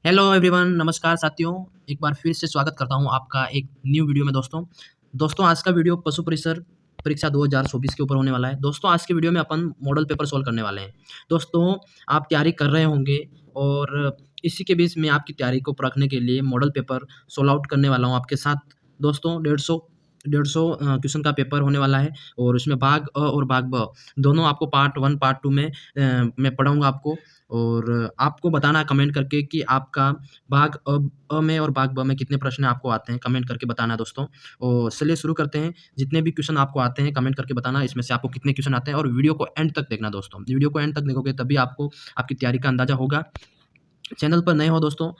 Hello everyone, नमस्कार साथियों। एक बार फिर से स्वागत करता हूं आपका एक न्यू वीडियो में। दोस्तों आज का वीडियो पशु परिसर परीक्षा 2024 के ऊपर होने वाला है। दोस्तों आज के वीडियो में अपन मॉडल पेपर सॉल्व करने वाले हैं। दोस्तों आप तैयारी कर रहे होंगे और इसी के बीच में आपकी तैयारी को परखने के लिए मॉडल पेपर सॉल्व आउट करने वाला हूं आपके साथ। दोस्तों 150 क्वेश्चन का पेपर होने वाला है और उसमें भाग अ और भाग ब दोनों आपको पार्ट 1 पार्ट 2 में मैं पढ़ाऊँगा आपको। और आपको बताना है कमेंट करके कि आपका भाग अ में और भाग ब में कितने प्रश्न आपको आते हैं, कमेंट करके बताना है दोस्तों। और चलिए शुरू करते हैं। जितने भी क्वेश्चन आपको आते हैं कमेंट करके बताना, इसमें से आपको कितने क्वेश्चन आते हैं और वीडियो को एंड तक देखना दोस्तों। वीडियो को एंड तक देखोगे तभी आपको आपकी तैयारी का अंदाज़ा होगा। चैनल पर नए हो दोस्तों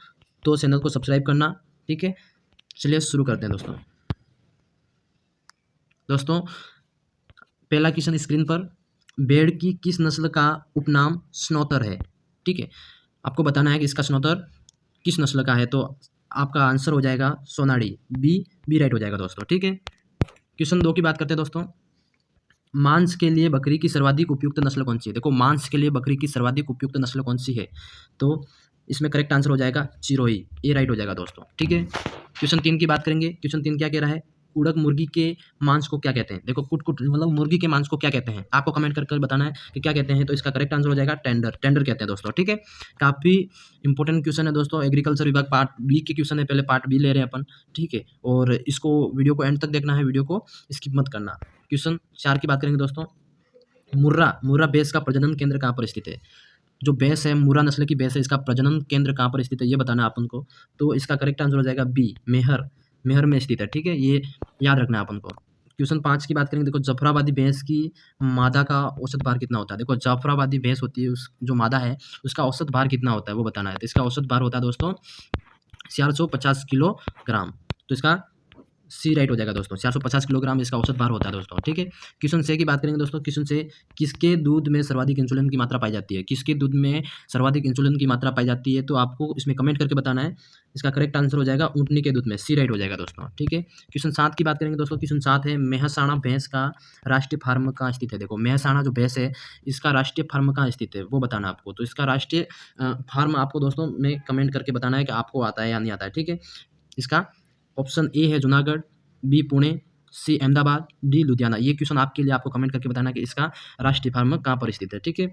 तो चैनल को सब्सक्राइब करना, ठीक है। चलिए शुरू करते हैं दोस्तों पहला क्वेश्चन स्क्रीन पर, भेड़ की किस नस्ल का उपनाम स्नॉटर है? ठीक है, आपको बताना है कि इसका स्नॉटर किस नस्ल का है। तो आपका आंसर हो जाएगा सोनाली, बी राइट हो जाएगा दोस्तों, ठीक है। क्वेश्चन 2 की बात करते हैं दोस्तों। मांस के लिए बकरी की सर्वाधिक उपयुक्त नस्ल कौन सी है? देखो मांस के लिए बकरी की सर्वाधिक उपयुक्त नस्ल कौन सी है? तो इसमें करेक्ट आंसर हो जाएगा चिरोही, ए राइट हो जाएगा दोस्तों, ठीक है। क्वेश्चन 3 की बात करेंगे। क्वेश्चन 3 क्या कह रहा है? उड़द मुर्गी के मांस को क्या कहते हैं? देखो कुट-कुट मतलब मुर्गी के मांस को क्या कहते हैं? आपको कमेंट कर कर बताना है कि क्या कहते हैं। तो इसका करेक्ट आंसर हो जाएगा टेंडर, टेंडर कहते हैं दोस्तों, ठीक है। काफ़ी इंपॉर्टेंट क्वेश्चन है दोस्तों। एग्रीकल्चर विभाग पार्ट बी के क्वेश्चन है, पहले पार्ट बी ले रहे हैं अपन, ठीक है। और इसको वीडियो को एंड तक देखना है, वीडियो को स्किप मत करना। क्वेश्चन 4 की बात करेंगे दोस्तों। मुर्रा भैंस का प्रजनन केंद्र कहाँ पर स्थित है? जो भैंस है, मुर्रा नस्ल की भैंस है, इसका प्रजनन केंद्र कहाँ पर स्थित है ये बताना है अपन को। तो इसका करेक्ट आंसर हो जाएगा बी, मेहर, मेहर में स्थित है, ठीक है। ये याद रखना है अपन को। क्वेश्चन 5 की बात करेंगे। देखो जफराबादी भैंस की मादा का औसत भार कितना होता है? देखो जफराबादी भैंस होती है, उस जो मादा है उसका औसत भार कितना होता है वो बताना है। तो इसका औसत भार होता है दोस्तों 450 किलोग्राम। तो इसका सी राइट हो जाएगा दोस्तों, 450 किलोग्राम इसका औसत भार होता है दोस्तों, ठीक है। क्वेश्चन 6 की बात करेंगे दोस्तों। क्वेश्चन 6, किसके दूध में सर्वाधिक इंसुलिन की मात्रा पाई जाती है? किसके दूध में सर्वाधिक इंसुलिन की मात्रा पाई जाती है? तो आपको इसमें कमेंट करके बताना है। इसका करेक्ट आंसर हो जाएगा ऊँटनी के दूध में, सी राइट हो जाएगा दोस्तों, ठीक है। क्वेश्चन 7 की बात करेंगे दोस्तों। क्वेश्चन 7 है, मेहसाणा भैंस का राष्ट्रीय फार्म कहाँ स्थित है? देखो मेहसाणा जो भैंस है इसका राष्ट्रीय फार्म कहाँ स्थित है वो बताना है आपको। तो इसका राष्ट्रीय फार्म आपको दोस्तों में कमेंट करके बताना है कि आपको आता है या नहीं आता है, ठीक है। इसका ऑप्शन ए है जूनागढ़, बी पुणे, सी अहमदाबाद, डी लुधियाना। ये क्वेश्चन आपके लिए, आपको कमेंट करके बताना कि इसका राष्ट्रीय फार्म कहाँ पर स्थित है, ठीक है।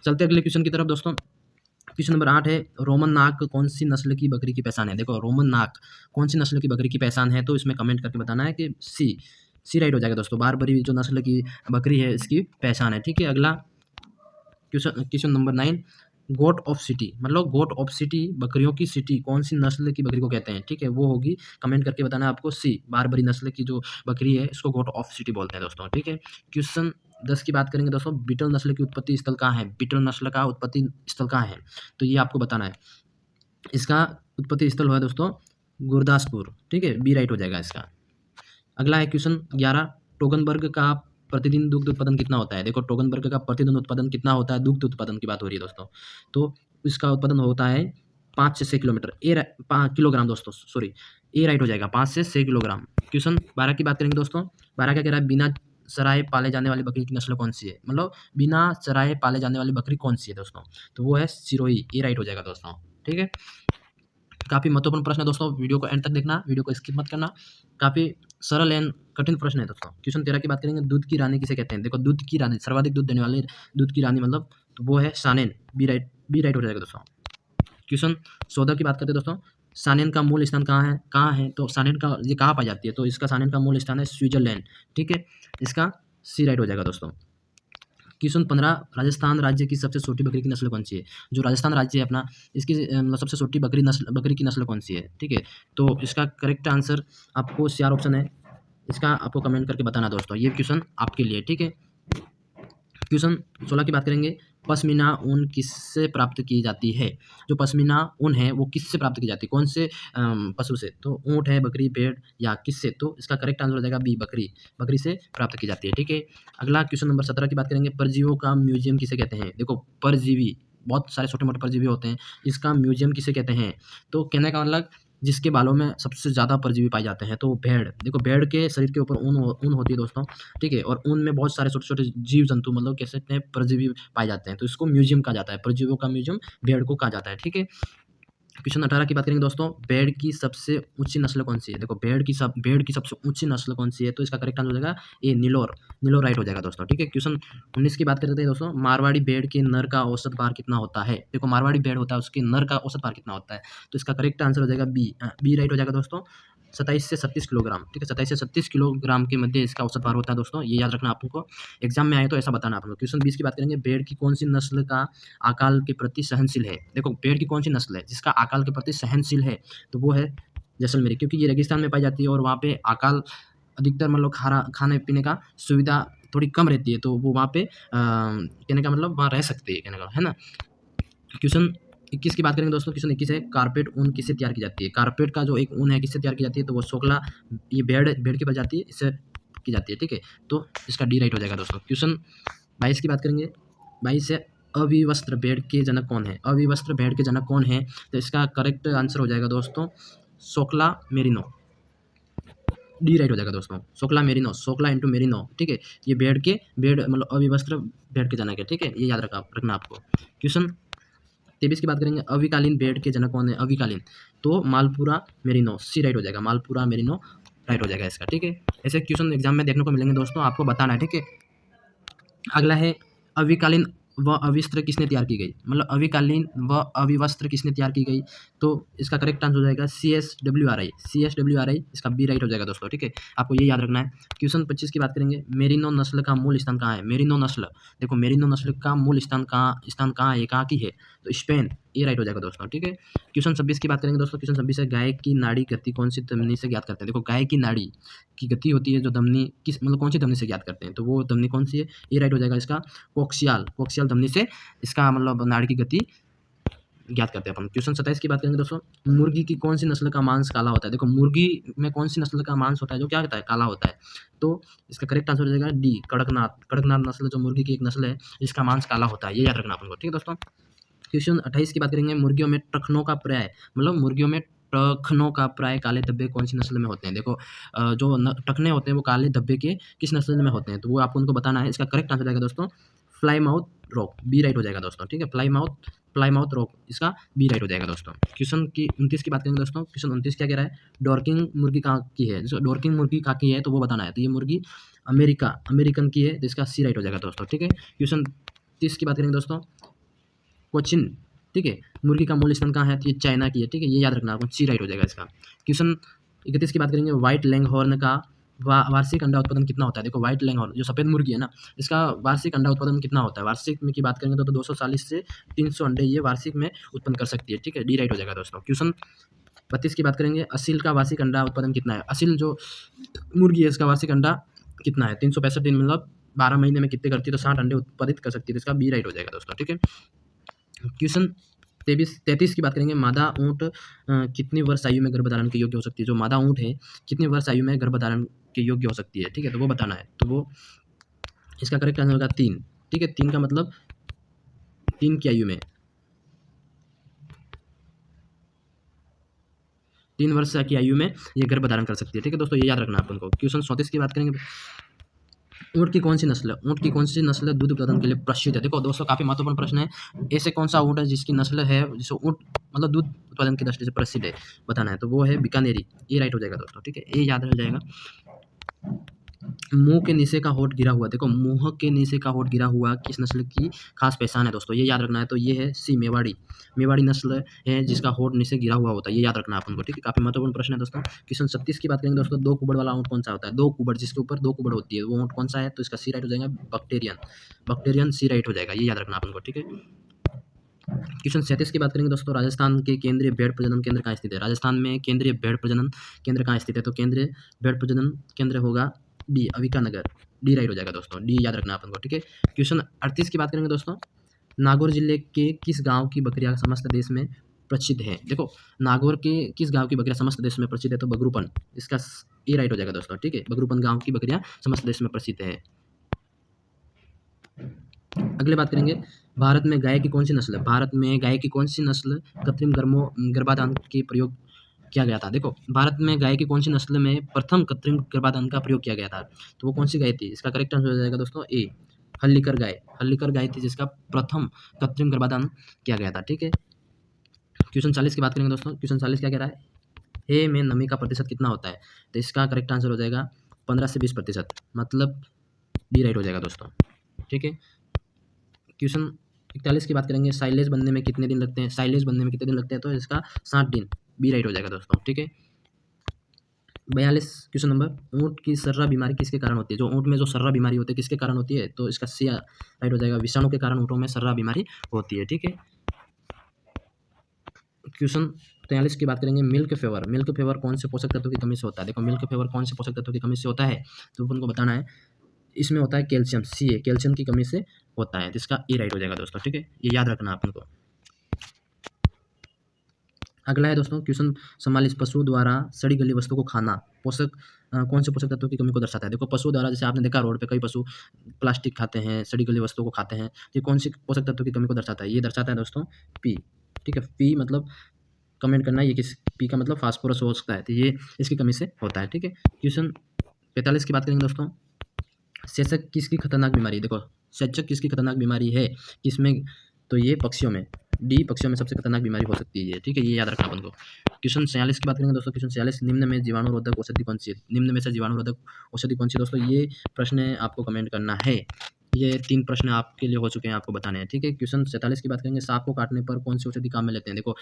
चलते अगले क्वेश्चन की तरफ दोस्तों। क्वेश्चन नंबर 8 है, रोमन नाक कौन सी नस्ल की बकरी की पहचान है? देखो रोमन नाक कौन सी नस्ल की बकरी की पहचान है? तो इसमें कमेंट करके बताना है कि सी राइट हो जाएगा दोस्तों। बारबरी जो नस्ल की बकरी है इसकी पहचान है, ठीक है। अगला question number 9, goat of city मतलब गोट ऑफ सिटी बकरियों की सिटी कौन सी नस्ल की बकरी को कहते हैं? ठीक है, वो होगी, कमेंट करके बताना है आपको सी, बारबरी नस्ल की जो बकरी है इसको गोट ऑफ सिटी बोलते हैं दोस्तों, ठीक है। क्वेश्चन 10 की बात करेंगे दोस्तों। बीटल नस्ल की उत्पत्ति स्थल कहाँ है? बीटल नस्ल का उत्पत्ति स्थल कहाँ है? तो ये आपको बताना है। इसका उत्पत्ति स्थल हुआ दोस्तों गुरदासपुर, ठीक है, बी राइट हो जाएगा इसका। अगला है क्वेश्चन 11, टोगनबर्ग का प्रतिदिन दुग्ध उत्पादन कितना होता है? देखो टोगनबर्ग का प्रतिदिन उत्पादन कितना होता है, दुग्ध उत्पादन की बात हो रही है दोस्तों। तो इसका उत्पादन होता है 5 से 6 किलोमीटर, 5 किलोग्राम दोस्तों, सॉरी, ए राइट हो जाएगा, 5 से 6 किलोग्राम। क्वेश्चन 12 की बात करेंगे दोस्तों। 12 क्या कह रहा है, बिना चराए पाले जाने वाली बकरी की नस्ल कौन सी है? मतलब बिना चराए पाले जाने वाली बकरी कौन सी है दोस्तों? तो वो है सिरोही, ए राइट हो जाएगा दोस्तों, ठीक है। काफ़ी महत्वपूर्ण प्रश्न है दोस्तों, वीडियो को एंड तक देखना, वीडियो को स्किप मत करना। काफ़ी सरल एंड कठिन प्रश्न है दोस्तों। क्वेश्चन 13 की बात करेंगे। दूध की रानी किसे कहते हैं? देखो दूध की रानी, सर्वाधिक दूध देने वाले दूध की रानी मतलब तो वो है सानेन, बी राइट हो जाएगा दोस्तों। क्वेश्चन 14 की बात करते हैं दोस्तों। सानेन का मूल स्थान कहाँ है? तो सानेन का ये कहाँ पाई जाती है? तो इसका सानेन का मूल स्थान है स्विट्जरलैंड, ठीक है। इसका सी राइट हो जाएगा दोस्तों। क्वेश्चन 15, राजस्थान राज्य की सबसे छोटी बकरी की नस्ल कौन सी है? जो राजस्थान राज्य है अपना, इसकी मतलब सबसे छोटी बकरी की नस्ल कौन सी है, ठीक है। तो इसका करेक्ट आंसर आपको 4 ऑप्शन है, इसका आपको कमेंट करके बताना दोस्तों। ये क्वेश्चन आपके लिए, ठीक है। क्वेश्चन 16 की बात करेंगे। पश्मीना ऊन किससे प्राप्त की जाती है? जो पश्मीना ऊन है वो किससे प्राप्त की जाती है? कौन से पशु से? तो ऊँट है, बकरी, भेड़ या किससे? तो इसका करेक्ट आंसर हो जाएगा बी, बकरी, बकरी से प्राप्त की जाती है, ठीक है। अगला क्वेश्चन नंबर 17 की बात करेंगे। परजीवियों का म्यूजियम किसे कहते हैं? देखो परजीवी बहुत सारे छोटे मोटे परजीवी होते हैं, इसका म्यूजियम किसे कहते हैं? तो कहने का मतलब जिसके बालों में सबसे ज़्यादा परजीवी पाए जाते हैं, तो भेड़। देखो भेड़ के शरीर के ऊपर ऊन होती है दोस्तों, ठीक है। और ऊन में बहुत सारे छोटे छोटे जीव जंतु मतलब कह सकते हैं परजीवी पाए जाते हैं, तो इसको म्यूजियम कहा जाता है। परजीवियों का म्यूजियम भेड़ को कहा जाता है, ठीक है। क्वेश्चन 18 की बात करेंगे दोस्तों, भेड़ की सबसे ऊँची नस्ल कौन सी है? देखो भेड़ की सबसे ऊँची नस्ल कौन सी है? तो इसका करेक्ट आंसर हो जाएगा ए निलोर। निलोर राइट हो जाएगा दोस्तों, ठीक है। क्वेश्चन 19 की बात करते हैं दोस्तों, मारवाड़ी भेड़ के नर का औसत भार कितना होता है? देखो मारवाड़ी भेड़ होता है, उसके नर का औसत भार कितना होता है? तो इसका करेक्ट आंसर हो जाएगा बी। बी राइट हो जाएगा दोस्तों, 27 से 36 किलोग्राम, ठीक है। 27 से 36 किलोग्राम के मध्य इसका औसत भार होता है दोस्तों, ये याद रखना आपको। एग्जाम में आए तो ऐसा बताना आपको। क्वेश्चन 20 की बात करेंगे, भेड़ की कौन सी नस्ल का अकाल के प्रति सहनशील है? देखो भेड़ की कौन सी नस्ल है जिसका अकाल के प्रति सहनशील है? तो वो है जैसलमेरी, क्योंकि ये रेगिस्तान में पाई जाती है और वहाँ पे अकाल अधिकतर मतलब खाने पीने का सुविधा थोड़ी कम रहती है, तो वो वहाँ पे कहने का मतलब वहाँ रह सकते हैं, कहने का है ना। क्वेश्चन 21 की बात करेंगे दोस्तों, क्वेश्चन 21 है, कारपेट ऊन किससे तैयार की जाती है? कारपेट का जो एक ऊन है किससे तैयार की जाती है? तो वो सोकला, ये भेड़ की प्रजाति है, इससे की जाती है, ठीक है। तो इसका डी राइट हो जाएगा दोस्तों। क्वेश्चन 22 की बात करेंगे, 22 है, अविवस्त्र भेड़ के जनक कौन है? अविवस्त्र भेड़ के जनक कौन है? तो इसका करेक्ट आंसर हो जाएगा दोस्तों सोकला मेरिनो। डी राइट हो जाएगा दोस्तों, सोकला मेरिनो, सोकला इंटू मेरिनो, ठीक है। ये भेड़ मतलब अविवस्त्र भेड़ के जनक है, ठीक है, ये याद रखना आपको। क्वेश्चन 23 की बात करेंगे, अविकालीन भेड़ के जनक कौन है? अविकालीन, तो मालपुरा मेरिनो, सी राइट हो जाएगा, मालपुरा मेरिनो राइट हो जाएगा इसका, ठीक है। ऐसे क्वेश्चन एग्जाम में देखने को मिलेंगे दोस्तों, आपको बताना है, ठीक है। अगला है, अविकालीन व अविवस्त्र किसने तैयार की गई? मतलब अविकालीन व अविवस्त्र किसने तैयार की गई? तो इसका करेक्ट आंसर हो जाएगा CSWRI, CSWRI इसका बी राइट हो जाएगा दोस्तों, ठीक है। आपको ये याद रखना है। क्वेश्चन 25 की बात करेंगे, मेरिनो नस्ल का मूल स्थान कहाँ है? मेरिनो नस्ल, देखो मेरिनो नस्ल का मूल स्थान कहाँ है, कहाँ की है? तो स्पेन, ये राइट हो जाएगा दोस्तों, ठीक है। क्वेश्चन 26 की बात करेंगे दोस्तों, क्वेश्चन 26 है, गाय की नाड़ी गति कौन सी धमनी से ज्ञात करते हैं? देखो गाय की नाड़ी की गति होती है जो धमनी किस मतलब कौन सी धमनी से ज्ञात करते हैं? तो वो धमनी कौन सी है? ये राइट हो जाएगा इसका कोक्सियल धमनी से इसका मतलब नाड़ी की गति ज्ञात करते हैं अपन। क्वेश्चन 27 की बात करेंगे दोस्तों, मुर्गी की कौन सी नस्ल का मांस काला होता है? देखो मुर्गी में कौन सी नस्ल का मांस होता है जो क्या होता है? काला होता है। तो इसका करेक्ट आंसर हो जाएगा डी, कड़कनाथ। कड़कनाथ नस्ल जो मुर्गी की एक नस्ल है जिसका मांस काला होता है, ये याद रखना अपन को, ठीक है दोस्तों। क्वेश्चन 28 की बात करेंगे, मुर्गियों में टखनों का पर्याय मतलब मुर्गियों में टखनों का प्राय काले धब्बे कौन सी नस्ल में होते हैं? देखो जो टखने होते हैं वो काले धब्बे के किस नस्ल में होते हैं? तो वो आपको उनको बताना है। इसका करेक्ट आंसर जाएगा दोस्तों फ्लाईमाउथ रॉक, बी राइट हो जाएगा दोस्तों, ठीक है। फ्लाईमाउथ रॉक इसका बी राइट हो जाएगा दोस्तों। क्वेश्चन की 29 की बात करेंगे दोस्तों, क्वेश्चन 29 क्या कह रहा है? डॉर्किंग मुर्गी कहाँ की है? जो डॉर्किंग मुर्गी कहाँ की है तो वो बताना है। तो ये मुर्गी अमेरिकन की है, जिसका सी राइट हो जाएगा दोस्तों, ठीक है। क्वेश्चन 30 की बात करेंगे दोस्तों, कोचिन, ठीक है, मुर्गी का मूल स्थान कहाँ है? तो ये चाइना की है, ठीक है, ये याद रखना आपको, सी राइट हो जाएगा इसका। क्वेश्चन 31 की बात करेंगे, व्हाइट लैंगहॉर्न का वार्षिक अंडा उत्पादन कितना होता है? देखो व्हाइट लैंगहॉर्न जो सफ़ेद मुर्गी है ना, इसका वार्षिक अंडा उत्पादन कितना होता है? वार्षिक में की बात करेंगे तो 240 से 300 अंडे ये वार्षिक में उत्पन्न कर सकती है, ठीक है, डी राइट हो जाएगा दोस्तों। क्वेश्चन 32 की बात करेंगे, असील का वार्षिक अंडा उत्पादन कितना है? असील जो मुर्गी है इसका वार्षिक अंडा कितना है? 365 दिन मतलब 12 महीने में कितने करती है? तो 60 अंडे उत्पादित कर सकती है, तो इसका बी राइट हो जाएगा दोस्तों, ठीक है। क्वेश्चन 33 की बात करेंगे, मादा ऊँट कितनी वर्ष आयु में गर्भधारण के योग्य हो सकती है? जो मादा ऊँट है कितनी वर्ष आयु में गर्भधारण के योग्य हो सकती है, ठीक है, तो वो बताना है। तो वो इसका करेक्ट आंसर होगा 3, ठीक है। 3 का मतलब 3 की आयु में, 3 वर्ष की आयु में ये गर्भधारण कर सकती है, ठीक है दोस्तों, ये याद रखना अपन को। क्वेश्चन 34 की बात करेंगे, ऊँट की कौन सी नस्ल है? ऊँट की कौन सी नस्ल दूध उत्पादन के लिए प्रसिद्ध है? देखो दोस्तों काफ़ी महत्वपूर्ण प्रश्न है। ऐसे कौन सा ऊँट है जिसकी नस्ल है जिसे ऊँट मतलब दूध उत्पादन की दृष्टि से प्रसिद्ध है, बताना है। तो वो है बीकानेरी, ये राइट हो जाएगा दोस्तों, ठीक है, ये याद रह जाएगा। मुंह के नीचे का होंठ गिरा हुआ, देखो मुंह के नीचे का होंठ गिरा हुआ किस नस्ल की खास पहचान है दोस्तों, ये याद रखना है। तो ये है सी मेवाड़ी नस्ल है जिसका होंठ नीचे गिरा हुआ होता है, ये याद रखना है अपन को, ठीक है। काफी महत्वपूर्ण प्रश्न है दोस्तों। क्वेश्चन 36 की बात करेंगे दोस्तों, 2 कुबड़ वाला ऊँट कौन सा होता है? 2 कुबड़, जिसके ऊपर 2 कुबड़ होती है वो ऊँट कौन सा है? तो इसका सी राइट हो जाएगा बक्टेरियन सी राइट हो जाएगा, ये याद रखना अपन को, ठीक है। क्वेश्चन 37 की बात करेंगे दोस्तों, राजस्थान के केंद्रीय भेड़ प्रजनन केंद्र कहाँ स्थित है? राजस्थान में केंद्रीय भेड़ प्रजनन केंद्र कहाँ स्थित है? तो केंद्रीय भेड़ प्रजनन केंद्र होगा डी, अविकानगर, डी राइट हो जाएगा दोस्तों, डी याद रखना अपन को, ठीक है। क्वेश्चन 38 की बात करेंगे दोस्तों, नागौर जिले के किस गांव की बकरियां समस्त देश में प्रसिद्ध है? देखो नागौर के किस गांव की बकरियां समस्त देश में प्रसिद्ध है? तो बगरूपन, इसका ए राइट हो जाएगा दोस्तों, ठीक है, बगरूपन गांव की बकरियां समस्त देश में प्रसिद्ध है। अगले बात करेंगे, भारत में गाय की कौन सी नस्ल है? भारत में गाय की कौन सी नस्ल कृत्रिम गर्भाधान के प्रयोग किया गया था? देखो भारत में गाय की कौन सी नस्ल में प्रथम कृत्रिम गर्भाधान का प्रयोग किया गया था? तो वो कौन सी गाय थी? इसका करेक्ट आंसर हो जाएगा दोस्तों ए, हल्लीकर गाय थी जिसका प्रथम कृत्रिम गर्भाधान किया गया था, ठीक है। क्वेश्चन 40 की बात करेंगे दोस्तों। क्वेश्चन 40 क्या कह रहा है, ए में नमी का प्रतिशत कितना होता है? तो इसका करेक्ट आंसर हो जाएगा 15 से 20%, मतलब डी राइट हो जाएगा दोस्तों। ठीक है, क्वेश्चन 41 की बात करेंगे, साइलेज बनने में कितने दिन लगते हैं? साइलेज बनने में कितने दिन लगते हैं? तो इसका 60 दिन, बी राइट हो जाएगा दोस्तों। ठीक है, 42 क्वेश्चन नंबर, ऊँट की सर्रा बीमारी किसके कारण होती है? जो ऊँट में जो सर्रा बीमारी होती है किसके कारण होती है? तो इसका सी राइट हो जाएगा, विषाणु के कारण ऊँटों में सर्रा बीमारी होती है। ठीक है, क्वेश्चन 43 की बात करेंगे, मिल्क फेवर। मिल्क फेवर कौन से पोषक तत्व की कमी से होता है? देखो, मिल्क फेवर कौन से पोषक तत्व की कमी से होता है, तो अपन को बताना है। इसमें होता है कैल्शियम, सी ए, कैल्शियम की कमी से होता है, जिसका ए राइट हो जाएगा दोस्तों। ठीक है, ये याद रखना अपन को। अगला है दोस्तों क्वेश्चन 44, पशु द्वारा सड़ी गली वस्तु को खाना पोषक कौन से पोषक तत्वों की कमी को दर्शाता है? देखो, पशु द्वारा, जैसे आपने देखा रोड पे कई पशु प्लास्टिक खाते हैं, सड़ी गली वस्तुओं को खाते हैं, ये कौन सी पोषक तत्वों की कमी को दर्शाता है? ये दर्शाता है दोस्तों पी। ठीक है, पी मतलब कमेंट करना, ये किस पी का मतलब फास्फोरस हो सकता है, तो ये इसकी कमी से होता है। ठीक है, क्वेश्चन 45 की बात करेंगे दोस्तों, सेचक किसकी खतरनाक बीमारी? देखो, सेचक किसकी खतरनाक बीमारी है, किसमें? तो ये पक्षियों में, डी पक्षियों में सबसे खतरनाक बीमारी हो सकती है ये। ठीक है, ये याद रखना अपन को। क्वेश्चन 46 की बात करेंगे दोस्तों। क्वेश्चन 46, निम्न में जीवाणुरोधक औषधि कौन सी है? निम्न में से जीवाणुरोधक औषधि कौन सी है दोस्तों? ये प्रश्न आपको कमेंट करना है। ये 3 प्रश्न आपके लिए हो चुके हैं, आपको बताने हैं। ठीक है, क्वेश्चन 47 की बात करेंगे, सांप को काटने पर कौन सी औषधि काम में लेते हैं? देखो,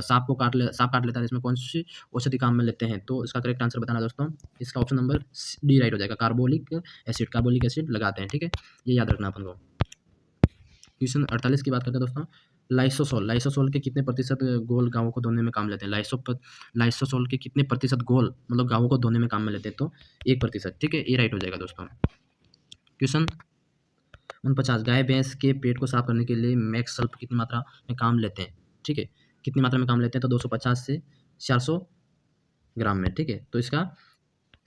सांप काट लेता है, इसमें कौन सी औषधि काम में लेते हैं? तो इसका करेक्ट आंसर बताना दोस्तों, इसका ऑप्शन नंबर डी राइट हो जाएगा, कार्बोलिक एसिड लगाते हैं। ठीक है, ये याद रखना अपन को। क्वेश्चन 48 की बात करते हैं दोस्तों, लाइसोसोल के कितने प्रतिशत घोल गाँवों को धोने में काम लेते हैं? लाइसोसोल के कितने प्रतिशत घोल मतलब गाँवों को धोने में काम में लेते हैं? तो 1%। ठीक है, ये राइट हो जाएगा दोस्तों। क्वेश्चन 49, गाय भैंस के पेट को साफ करने के लिए मैक्स सल्फ कितनी मात्रा में काम लेते हैं? ठीक है, कितनी मात्रा में काम लेते हैं? तो 250 से 400 ग्राम में। ठीक है, तो इसका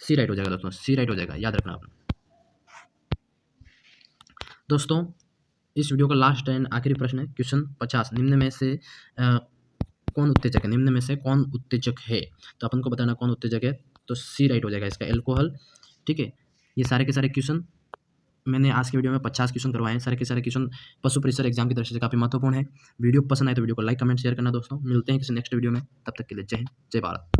सी राइट हो जाएगा दोस्तों, सी राइट हो जाएगा, याद रखना आप दोस्तों। इस वीडियो का लास्ट एंड आखिरी प्रश्न है क्वेश्चन 50, निम्न में से कौन उत्तेजक है? निम्न में से कौन उत्तेजक है? तो अपन को बताना कौन उत्तेजक है, तो सी राइट हो जाएगा, इसका एल्कोहल। ठीक है, ये सारे के सारे क्वेश्चन मैंने आज के वीडियो में 50 क्वेश्चन करवाए हैं। सारे के सारे क्वेश्चन पशु परिसर एग्जाम की दृष्टि से काफ़ी महत्वपूर्ण है। वीडियो पसंद आए तो वीडियो को लाइक कमेंट शेयर करना दोस्तों। मिलते हैं किसी नेक्स्ट वीडियो में, तब तक के लिए जय हिंद, जय भारत।